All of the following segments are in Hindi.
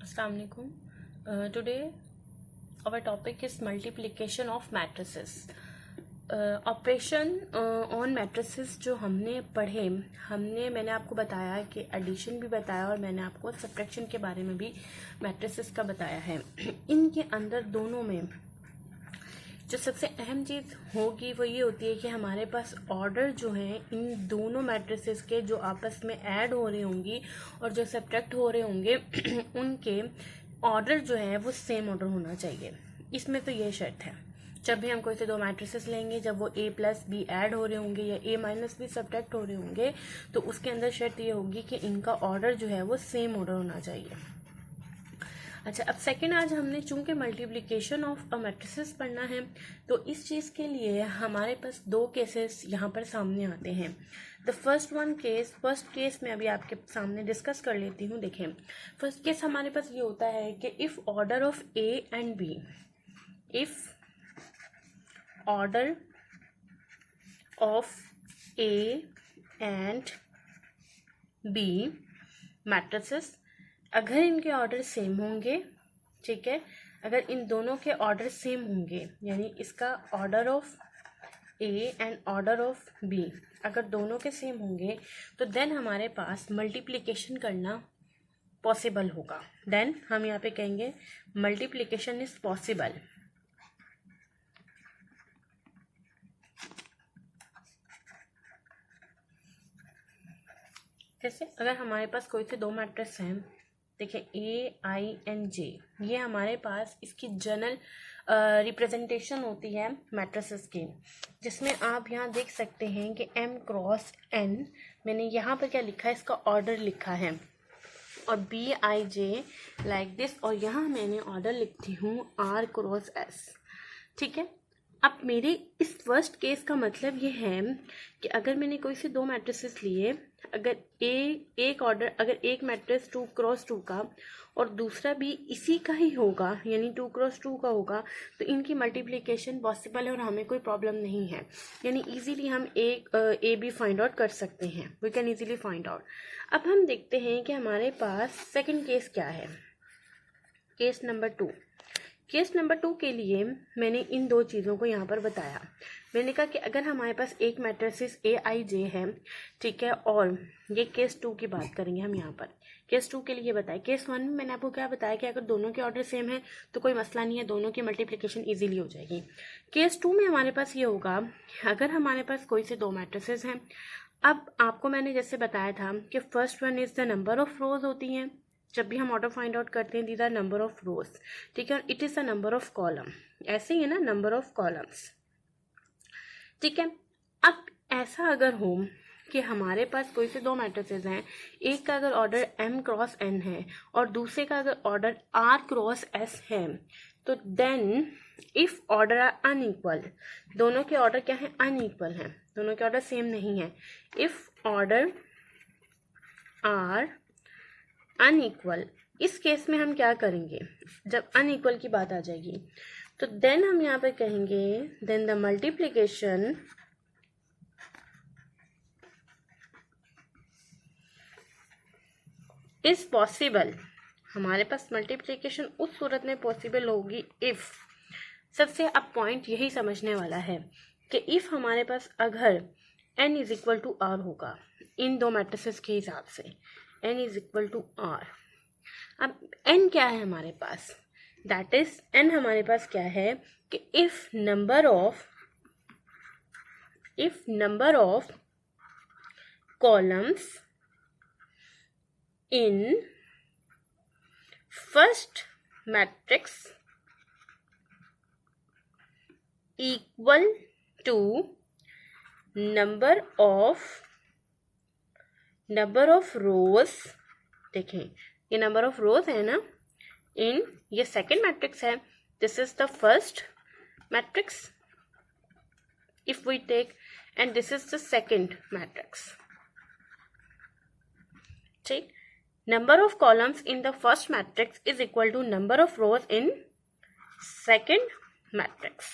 Assalamualaikum. Today our topic is multiplication of matrices. Operation on matrices जो हमने पढ़े मैंने आपको बताया कि एडिशन भी बताया और मैंने आपको सब्ट्रैक्शन के बारे में भी मैट्रिसेस का बताया है। इनके अंदर दोनों में जो सबसे अहम चीज़ होगी वो ये होती है कि हमारे पास ऑर्डर जो है इन दोनों मैट्रिसेस के जो आपस में ऐड हो रहे होंगी और जो सब्ट्रैक्ट हो रहे होंगे उनके ऑर्डर जो है वो सेम ऑर्डर होना चाहिए। इसमें तो ये शर्त है, जब भी हम कोई से दो मैट्रिसेस लेंगे, जब वो a प्लस बी ऐड हो रहे होंगे या a माइनस बी सब्ट्रैक्ट हो रहे होंगे, तो उसके अंदर शर्त ये होगी कि इनका ऑर्डर जो है वो सेम ऑर्डर होना चाहिए। अच्छा, अब सेकंड, आज हमने चूंकि मल्टीप्लिकेशन ऑफ अ मैट्रिसेस पढ़ना है तो इस चीज़ के लिए हमारे पास दो केसेस यहाँ पर सामने आते हैं। द फर्स्ट केस मैं अभी आपके सामने डिस्कस कर लेती हूँ। देखें, फर्स्ट केस हमारे पास ये होता है कि if order of A and B, if order of A and B matrices, अगर इनके ऑर्डर सेम होंगे, ठीक है, अगर इन दोनों के ऑर्डर सेम होंगे, यानी इसका order of A and order of B अगर दोनों के सेम होंगे तो देन हमारे पास मल्टीप्लिकेशन करना पॉसिबल होगा। देन हम यहाँ पे कहेंगे मल्टीप्लिकेशन इज पॉसिबल। जैसे अगर हमारे पास कोई से दो मैट्रिक्स हैं, देखिए ए आई एन जे, ये हमारे पास इसकी जनरल रिप्रेजेंटेशन होती है मैट्रिसेस की, जिसमें आप यहाँ देख सकते हैं कि m क्रॉस n, मैंने यहाँ पर क्या लिखा है, इसका ऑर्डर लिखा है, और B I J like this, और यहाँ मैंने ऑर्डर लिखती हूँ r क्रॉस s। ठीक है, अब मेरे इस फर्स्ट केस का मतलब ये है कि अगर मैंने कोई से दो मैट्रिसेस लिए, अगर अगर एक मैट्रिक्स 2 क्रॉस 2 का और दूसरा भी इसी का ही होगा, यानी 2 क्रॉस 2 का होगा, तो इनकी मल्टीप्लिकेशन पॉसिबल है और हमें कोई प्रॉब्लम नहीं है। यानी इजीली हम ए बी फाइंड आउट कर सकते हैं, we can easily find out. अब हम देखते हैं कि हमारे पास सेकंड केस क्या है। केस नंबर 2 के लिए मैंने इन दो चीज़ों को यहाँ पर बताया। मैंने कहा कि अगर हमारे पास एक मैट्रिक्स ए आई जे है, ठीक है, और ये केस 2 की बात करेंगे हम यहाँ पर। केस 2 के लिए बताया, केस 1 में मैंने आपको क्या बताया कि अगर दोनों के ऑर्डर सेम है तो कोई मसला नहीं है, दोनों की मल्टीप्लिकेशन इजीली हो जाएगी। केस 2 में हमारे पास ये होगा, अगर हमारे पास कोई से दो मैट्रिसेस हैं, अब आपको मैंने जैसे बताया था कि first one is the number of रोज होती हैं, जब भी हम ऑर्डर फाइंड आउट करते हैं, these are number of rows, ठीक है, और it is the number of column, ऐसे ही है ना, नंबर ऑफ कॉलम्स, ठीक है। अब ऐसा अगर हो कि हमारे पास कोई से दो मैट्रिसेस हैं, एक का अगर ऑर्डर m क्रॉस n है और दूसरे का अगर ऑर्डर r क्रॉस s है, तो then if order are unequal, दोनों के ऑर्डर क्या है, अनइक्वल हैं, दोनों के ऑर्डर सेम नहीं है। इफ ऑर्डर आर अनइक्वल, इस केस में हम क्या करेंगे, जब अनइक्वल की बात आ जाएगी तो देन हम यहाँ पे कहेंगे then the multiplication is possible. हमारे पास मल्टीप्लिकेशन उस सूरत में पॉसिबल होगी इफ, सबसे अब पॉइंट यही समझने वाला है कि इफ हमारे पास अगर n is equal to r होगा, इन दो मैट्रिसेस के हिसाब से n is equal to r। अब n क्या है हमारे पास, दैट इज n हमारे पास क्या है कि if number of columns in first matrix equal to number of rows, देखें ये नंबर ऑफ रोज है ना, इन ये सेकेंड मैट्रिक्स है, this is the first matrix if we take, and this is the second matrix, ठीक। Number of columns in the first matrix is equal to number of rows in second matrix.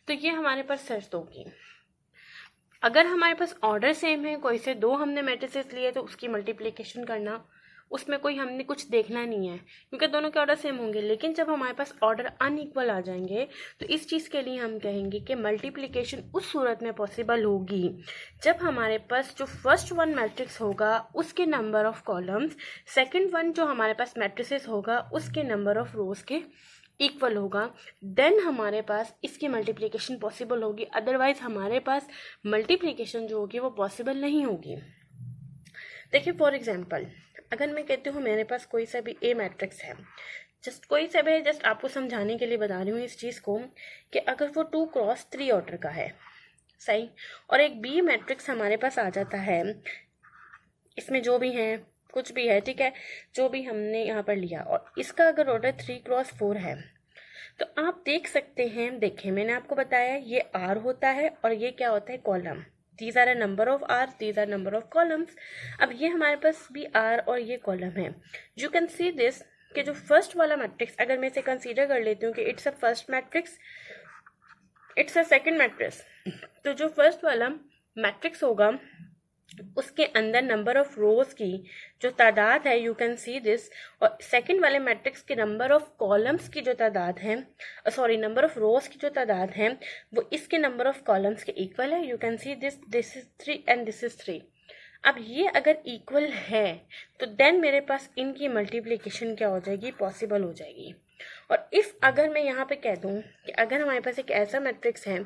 तो ये हमारे पास शर्त होगी। अगर हमारे पास ऑर्डर सेम है, कोई से दो हमने मैट्रिसेस लिए तो उसकी मल्टीप्लिकेशन करना उसमें कोई हमने कुछ देखना नहीं है क्योंकि दोनों के ऑर्डर सेम होंगे। लेकिन जब हमारे पास ऑर्डर अनइक्वल आ जाएंगे तो इस चीज़ के लिए हम कहेंगे कि मल्टीप्लिकेशन उस सूरत में पॉसिबल होगी जब हमारे पास जो फर्स्ट वन मैट्रिक्स होगा उसके number of columns second one जो हमारे पास मैट्रिसेस होगा उसके नंबर ऑफ रोज के इक्वल होगा, देन हमारे पास इसकी मल्टीप्लिकेशन पॉसिबल होगी। अदरवाइज हमारे पास मल्टीप्लिकेशन जो होगी वो पॉसिबल नहीं होगी। देखिए फॉर एग्जांपल अगर मैं कहती हूँ मेरे पास कोई सा भी ए मैट्रिक्स है, जस्ट कोई सा भी, जस्ट आपको समझाने के लिए बता रही हूँ इस चीज़ को कि अगर वो 2 क्रॉस 3 ऑर्डर का है, सही, और एक बी मैट्रिक्स हमारे पास आ जाता है, इसमें जो भी है कुछ भी है, ठीक है, जो भी हमने यहाँ पर लिया, और इसका अगर ऑर्डर 3 क्रॉस 4 है तो आप देख सकते हैं, देखें मैंने आपको बताया ये आर होता है और ये क्या होता है, column. These are a number of R, these are number of columns. अब ये हमारे पास भी आर और ये कॉलम है। यू कैन सी दिस कि जो फर्स्ट वाला मैट्रिक्स अगर मैं इसे कंसीडर कर लेती हूँ कि it's a first matrix, it's a second matrix, तो जो फर्स्ट वाला मैट्रिक्स होगा उसके अंदर नंबर ऑफ रोज की जो तादाद है, यू कैन सी दिस, और सेकंड वाले मैट्रिक्स के नंबर ऑफ कॉलम्स की जो तादाद है, सॉरी नंबर ऑफ रोज की जो तादाद है वो इसके नंबर ऑफ कॉलम्स के इक्वल है। You can see this, this is 3 and this is 3। अब ये अगर इक्वल है तो देन मेरे पास इनकी मल्टीप्लिकेशन क्या हो जाएगी, पॉसिबल हो जाएगी। और इफ अगर मैं यहाँ पे कह दूँ कि अगर हमारे पास एक ऐसा मैट्रिक्स है,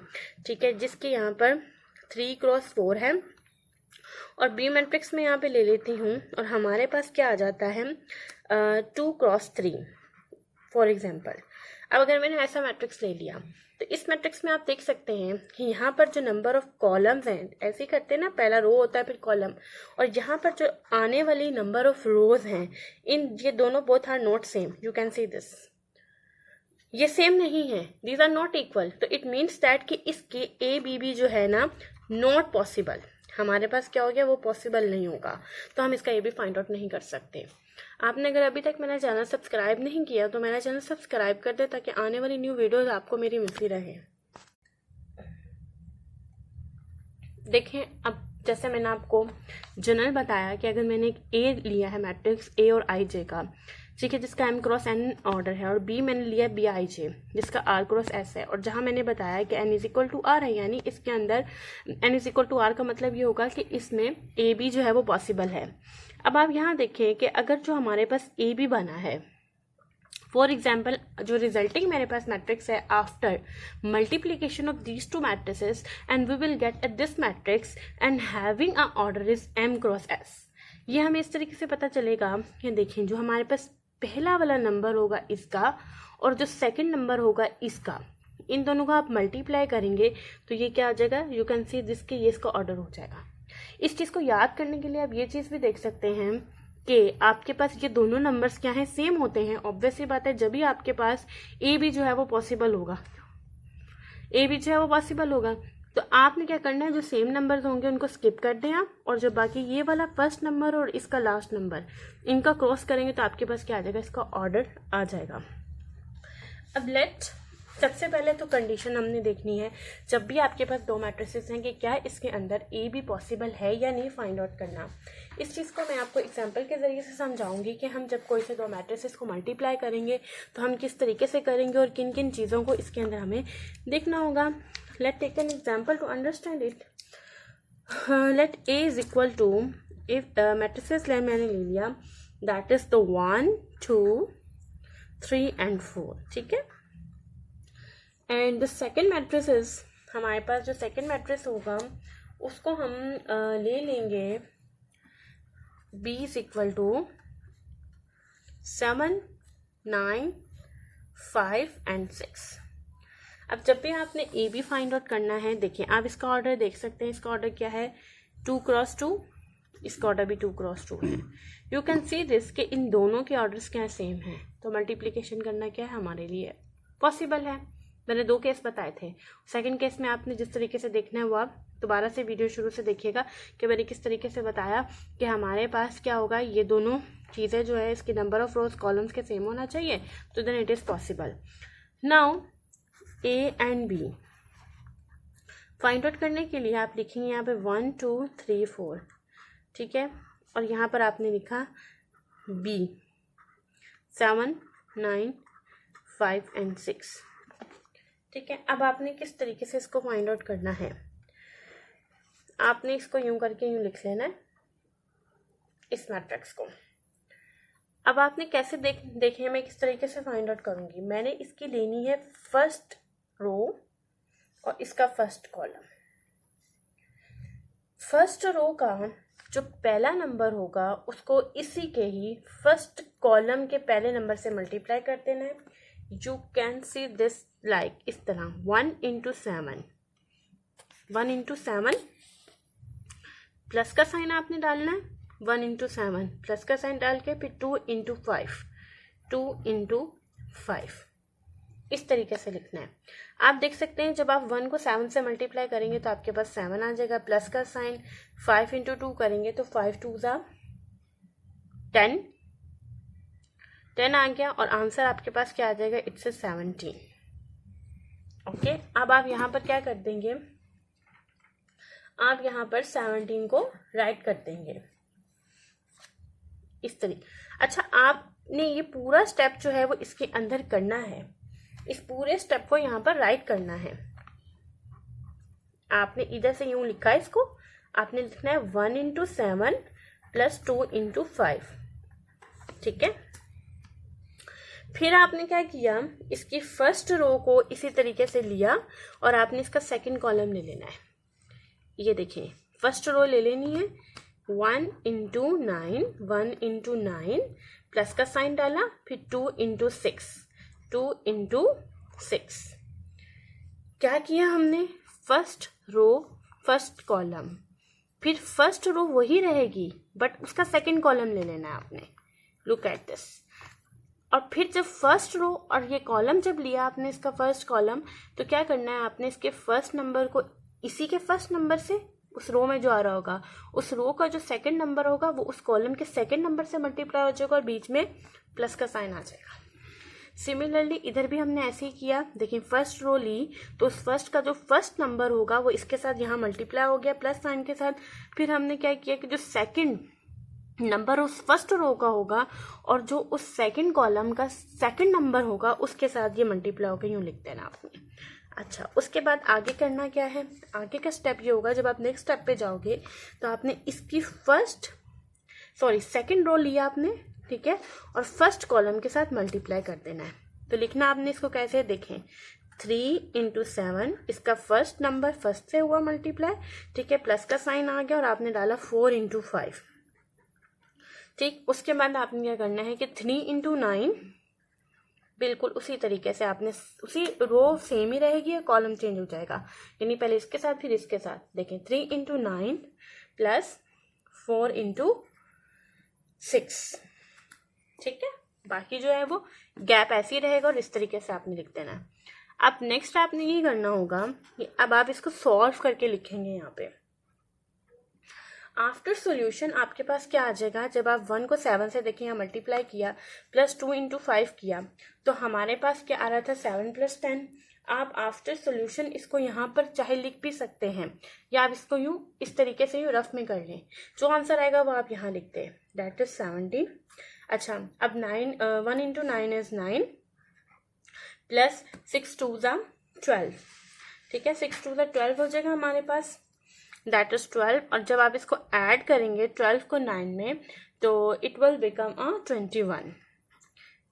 ठीक है, जिसके यहाँ पर 3 क्रॉस 4 है और बी मैट्रिक्स में यहाँ पे ले लेती हूँ और हमारे पास क्या आ जाता है 2 क्रॉस 3 फॉर एग्जाम्पल। अब अगर मैंने ऐसा मैट्रिक्स ले लिया तो इस मैट्रिक्स में आप देख सकते हैं कि यहाँ पर जो नंबर ऑफ कॉलम्स हैं, ऐसे ही करते हैं ना, पहला रो होता है फिर कॉलम, और यहाँ पर जो आने वाली नंबर ऑफ रोज हैं इन ये दोनों both are not same. You can see this, ये सेम नहीं है, दीज आर नॉट इक्वल। तो इट मीन्स दैट कि इसके ए बी भी जो है ना नॉट पॉसिबल, हमारे पास क्या हो गया, वो पॉसिबल नहीं होगा, तो हम इसका ये भी फाइंड आउट नहीं कर सकते। आपने अगर अभी तक मेरा चैनल सब्सक्राइब नहीं किया तो मेरा चैनल सब्सक्राइब कर दे ताकि आने वाली न्यू वीडियोस आपको मेरी मिलती रहे। देखें अब जैसे मैंने आपको जनरल बताया कि अगर मैंने एक ए लिया है मैट्रिक्स ए और आई जे का, ठीक है, जिसका एम क्रॉस एन ऑर्डर है, और बी मैंने लिया बी आई जे जिसका आर क्रॉस एस है, और जहां मैंने बताया कि N is equal to R है, यानी इसके अंदर N is equal to R का मतलब ये होगा कि इसमें ए बी जो है वो पॉसिबल है। अब आप यहाँ देखें कि अगर जो हमारे पास ए बी बना है, फॉर एग्जाम्पल जो रिजल्टिंग मेरे पास मैट्रिक्स है after multiplication of these two matrices and we will get this matrix and having a order is M cross S. ये हमें इस तरीके से पता चलेगा कि देखें जो हमारे पास पहला वाला नंबर होगा इसका और जो सेकंड नंबर होगा इसका, इन दोनों का आप मल्टीप्लाई करेंगे तो ये क्या आ जाएगा, यू कैन सी दिस के ये इसका ऑर्डर हो जाएगा। इस चीज़ को याद करने के लिए आप ये चीज़ भी देख सकते हैं कि आपके पास ये दोनों नंबर्स क्या हैं, सेम होते हैं। ऑब्वियस सी बात है, जब भी आपके पास ए बी जो है वो पॉसिबल होगा, ए बी जो है वो पॉसिबल होगा, तो आपने क्या करना है, जो सेम नंबर्स होंगे उनको स्किप कर दें आप, और जो बाकी ये वाला फर्स्ट नंबर और इसका लास्ट नंबर इनका क्रॉस करेंगे तो आपके पास क्या आ जाएगा, इसका ऑर्डर आ जाएगा। अब लेट सबसे पहले तो कंडीशन हमने देखनी है, जब भी आपके पास दो मैट्रिसेस हैं कि क्या इसके अंदर ए बी पॉसिबल है या नहीं, फाइंड आउट करना। इस चीज़ को मैं आपको एग्जांपल के ज़रिए से समझाऊंगी कि हम जब कोई से दो मैट्रिसेस को मल्टीप्लाई करेंगे तो हम किस तरीके से करेंगे और किन किन चीज़ों को इसके अंदर हमें देखना होगा। Let take an example to understand it. Let A is equal to, if matrices मैंने ले लिया, दैट इज द 1 2 3 एंड 4, ठीक है। एंड द सेकेंड मैट्रिसेस, हमारे पास जो सेकेंड मैट्रिक्स होगा उसको हम ले लेंगे B is equal to 7 9 5 and 6। अब जब भी आपने ए बी फाइंड आउट करना है, देखिए आप इसका ऑर्डर देख सकते हैं, इसका ऑर्डर क्या है 2 क्रॉस 2, इसका ऑर्डर भी 2 क्रॉस 2 है। यू कैन सी दिस कि इन दोनों के ऑर्डर्स क्या सेम है, तो मल्टीप्लिकेशन करना क्या है हमारे लिए पॉसिबल है। मैंने 2 केस बताए थे, सेकंड केस में आपने जिस तरीके से देखना है वो आप दोबारा से वीडियो शुरू से देखिएगा कि मैंने किस तरीके से बताया कि हमारे पास क्या होगा, ये दोनों चीज़ें जो है इसकी नंबर ऑफ रोज कॉलम्स के सेम होना चाहिए, तो then it is possible. Now A and B find out करने के लिए आप लिखेंगे यहाँ पे 1 2 3 4, ठीक है, और यहाँ पर आपने लिखा B 7 9 5 and 6। ठीक है, अब आपने किस तरीके से इसको फाइंड आउट करना है, आपने इसको यूं करके यूं लिख लेना है इस मैट्रिक्स को। अब आपने कैसे देखें मैं किस तरीके से फाइंड आउट करूंगी। मैंने इसकी लेनी है फर्स्ट रो और इसका फर्स्ट कॉलम। फर्स्ट रो का जो पहला नंबर होगा उसको इसी के ही फर्स्ट कॉलम के पहले नंबर से मल्टीप्लाई कर देना है। You can see this like इस तरह 1 into 7, 1 into 7 प्लस का साइन आपने डालना है, 1 into 7 प्लस का साइन डाल के फिर 2 into 5, 2 into 5 इस तरीके से लिखना है। आप देख सकते हैं जब आप 1 को 7 से मल्टीप्लाई करेंगे तो आपके पास 7 आ जाएगा, प्लस का साइन 5 into 2 करेंगे तो 5 2s 10, 10 आ गया और आंसर आपके पास क्या आ जाएगा, इट्स 17। ओके, अब आप यहाँ पर क्या कर देंगे, आप यहाँ पर 17 को राइट कर देंगे इस तरीके। अच्छा, आपने ये पूरा स्टेप जो है वो इसके अंदर करना है, इस पूरे स्टेप को यहाँ पर राइट करना है। आपने इधर से यूं लिखा है इसको, आपने लिखना है 1 into 7 प्लस 2 into 5। ठीक है, फिर आपने क्या किया, इसकी फर्स्ट रो को इसी तरीके से लिया और आपने इसका सेकंड कॉलम ले लेना है। ये देखिए फर्स्ट रो ले लेनी है, 1 into 9, 1 into 9 प्लस का साइन डाला, फिर 2 into 6, 2 into 6। क्या किया हमने, फर्स्ट रो फर्स्ट कॉलम, फिर फर्स्ट रो वही रहेगी बट उसका सेकंड कॉलम ले लेना है आपने। Look at this. और फिर जब फर्स्ट रो और ये कॉलम जब लिया आपने इसका फर्स्ट कॉलम, तो क्या करना है, आपने इसके फर्स्ट नंबर को इसी के फर्स्ट नंबर से उस रो में जो आ रहा होगा, उस रो का जो सेकंड नंबर होगा वो उस कॉलम के सेकंड नंबर से मल्टीप्लाई हो जाएगा और बीच में प्लस का साइन आ जाएगा। सिमिलरली इधर भी हमने ऐसे ही किया। देखिए फर्स्ट रो ली तो उस फर्स्ट का जो फर्स्ट नंबर होगा वो इसके साथ यहाँ मल्टीप्लाई हो गया प्लस साइन के साथ। फिर हमने क्या किया कि जो सेकंड नंबर उस फर्स्ट रो का होगा और जो उस सेकंड कॉलम का सेकंड नंबर होगा उसके साथ ये मल्टीप्लाई होकर यूँ लिख देना आपने। अच्छा, उसके बाद आगे करना क्या है, आगे का स्टेप ये होगा, जब आप नेक्स्ट स्टेप पे जाओगे तो आपने इसकी सेकंड रो लिया आपने, ठीक है, और फर्स्ट कॉलम के साथ मल्टीप्लाई कर देना है। तो लिखना आपने इसको कैसे, देखें 3 into 7, इसका फर्स्ट नंबर फर्स्ट से हुआ मल्टीप्लाई, ठीक है, प्लस का साइन आ गया और आपने डाला 4 into 5। ठीक, उसके बाद आपने क्या करना है कि 3 into 9, बिल्कुल उसी तरीके से आपने, उसी रो सेम ही रहेगी और कॉलम चेंज हो जाएगा, यानी पहले इसके साथ फिर इसके साथ। देखें 3 into 9 प्लस 4 into 6। ठीक है, बाकी जो है वो गैप ऐसे ही रहेगा और इस तरीके से आपने लिख देना है। अब नेक्स्ट आपने ये करना होगा कि अब आप इसको सॉल्व करके लिखेंगे। यहाँ पे आफ्टर सॉल्यूशन आपके पास क्या आ जाएगा, जब आप 1 को 7 से देखें यहाँ मल्टीप्लाई किया प्लस 2 into 5 किया तो हमारे पास क्या आ रहा था 7 + 10। आप आफ्टर सॉल्यूशन इसको यहाँ पर चाहे लिख भी सकते हैं या आप इसको यूँ इस तरीके से यूँ रफ में कर लें, जो आंसर आएगा वो आप यहाँ लिखते हैं, दैट इज 17। अच्छा, अब 1 into 9 is 9 plus 6 2s are 12। ठीक है, 6 2s are 12 हो जाएगा हमारे पास, दैट इज 12। और जब आप इसको ऐड करेंगे 12 को 9 में तो it will become 21।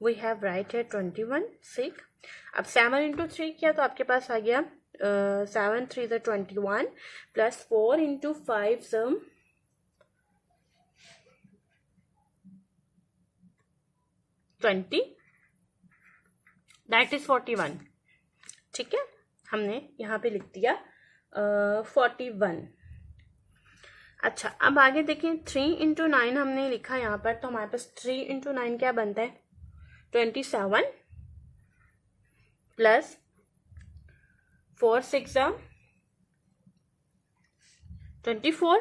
We have right है 21। ठीक, अब 7 into 3 किया तो आपके पास आ गया 7 3 is 21 plus 4 into 5 20, that is 41। ठीक है, हमने यहाँ पे लिख दिया 41। अच्छा, अब आगे देखें 3 into 9 हमने लिखा यहाँ पर, तो हमारे पास 3 into 9 क्या बनता है 27 प्लस 4 6 24।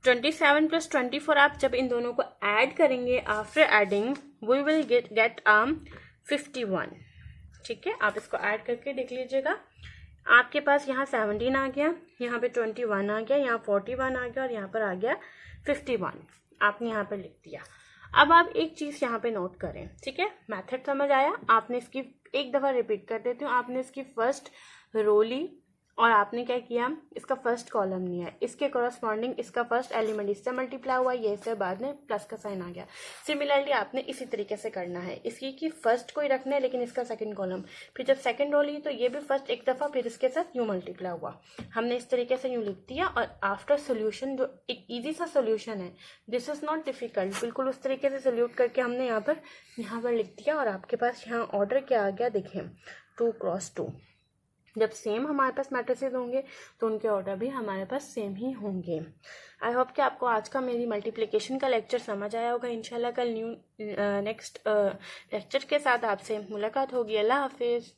27 प्लस 24 आप जब इन दोनों को ऐड करेंगे, after adding we will get 51। ठीक है, आप इसको ऐड करके देख लीजिएगा। आपके पास यहाँ 17 आ गया, यहाँ पे 21 आ गया, यहाँ 41 आ गया और यहाँ पर आ गया 51। आपने यहाँ पर लिख दिया। अब आप एक चीज़ यहाँ पे नोट करें, ठीक है, मेथड समझ आया। आपने इसकी एक दफ़ा रिपीट कर देती हूँ। आपने इसकी फर्स्ट रो ली और आपने क्या किया, इसका फर्स्ट कॉलम लिया है, इसके कॉरस्पॉन्डिंग इसका फर्स्ट एलिमेंट इससे मल्टीप्लाई हुआ, ये इससे बाद में प्लस का साइन आ गया। सिमिलरली आपने इसी तरीके से करना है, इसकी की फर्स्ट को ही रखना है लेकिन इसका सेकंड कॉलम, फिर जब सेकंड रो ली तो ये भी फर्स्ट एक दफ़ा, फिर इसके साथ यूँ मल्टीप्लाई हुआ। हमने इस तरीके से यूँ लिख दिया और आफ्टर सोल्यूशन जो एक ईजी सा सोल्यूशन है, दिस इज़ नॉट डिफिकल्ट, बिल्कुल उस तरीके से सोल्यूट करके हमने यहाँ पर लिख दिया और आपके पास यहाँ ऑर्डर क्या आ गया देखें, 2 क्रॉस 2। जब सेम हमारे पास मैट्रिसेस होंगे तो उनके ऑर्डर भी हमारे पास सेम ही होंगे। आई होप कि आपको आज का मेरी मल्टीप्लिकेशन का लेक्चर समझ आया होगा। इंशाल्लाह कल नेक्स्ट लेक्चर के साथ आपसे मुलाकात होगी। अल्लाह हाफिज़।